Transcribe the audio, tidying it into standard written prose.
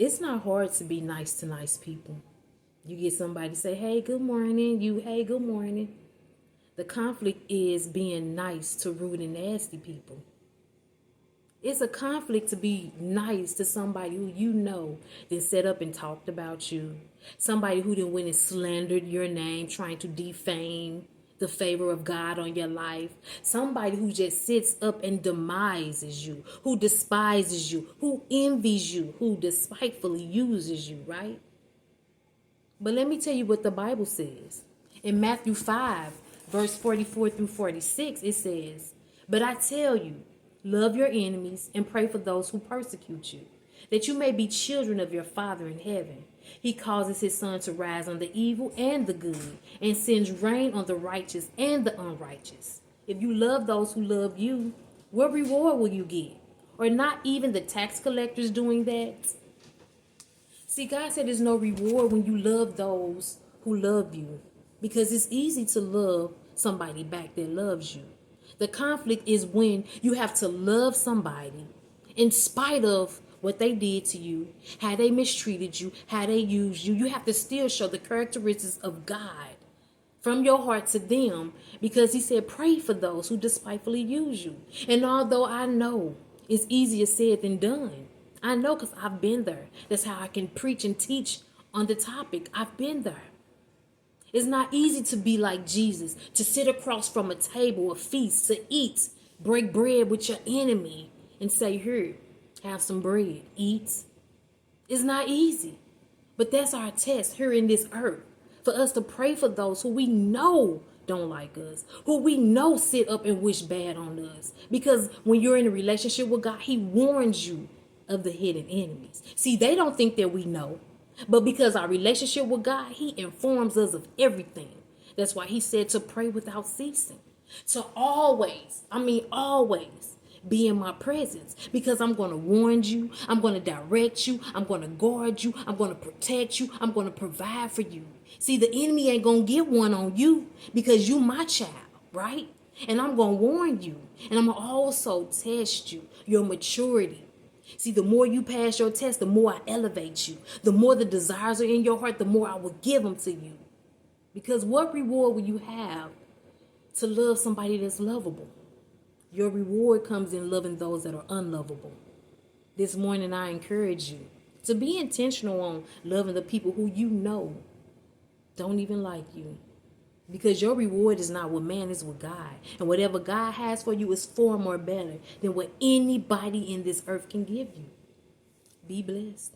It's not hard to be nice to nice people. You get somebody to say, hey, good morning. Hey, good morning. The conflict is being nice to rude and nasty people. It's a conflict to be nice to somebody who you know then set up and talked about you. Somebody who then went and slandered your name, trying to defame the favor of God on your life. Somebody who just sits up and demises you, who despises you, who envies you, who despitefully uses you, right? But let me tell you what the Bible says. In Matthew 5, verse 44 through 46, it says, but I tell you, love your enemies and pray for those who persecute you, that you may be children of your Father in heaven. He causes his sun to rise on the evil and the good, and sends rain on the righteous and the unrighteous. If you love those who love you, what reward will you get? Or not even the tax collectors doing that? See, God said there's no reward when you love those who love you, because it's easy to love somebody back that loves you. The conflict is when you have to love somebody in spite of what they did to you, how they mistreated you, how they used you. You have to still show the characteristics of God from your heart to them, because he said, pray for those who despitefully use you. And although I know it's easier said than done, I know because I've been there. That's how I can preach and teach on the topic. I've been there. It's not easy to be like Jesus, to sit across from a table, a feast, to eat, break bread with your enemy and say, here, have some bread, eat. It's not easy. But that's our test here in this earth, for us to pray for those who we know don't like us, who we know sit up and wish bad on us. Because when you're in a relationship with God, he warns you of the hidden enemies. See, they don't think that we know, but because our relationship with God, he informs us of everything. That's why he said to pray without ceasing, to always be in my presence, because I'm going to warn you, I'm going to direct you, I'm going to guard you, I'm going to protect you, I'm going to provide for you. See, the enemy ain't going to get one on you because you my child, right? And I'm going to warn you, and I'm going to also test you, your maturity. See, the more you pass your test, the more I elevate you. The more the desires are in your heart, the more I will give them to you. Because what reward will you have to love somebody that's lovable? Your reward comes in loving those that are unlovable. This morning, I encourage you to be intentional on loving the people who you know don't even like you. Because your reward is not with man, it's with God. And whatever God has for you is far more better than what anybody in this earth can give you. Be blessed.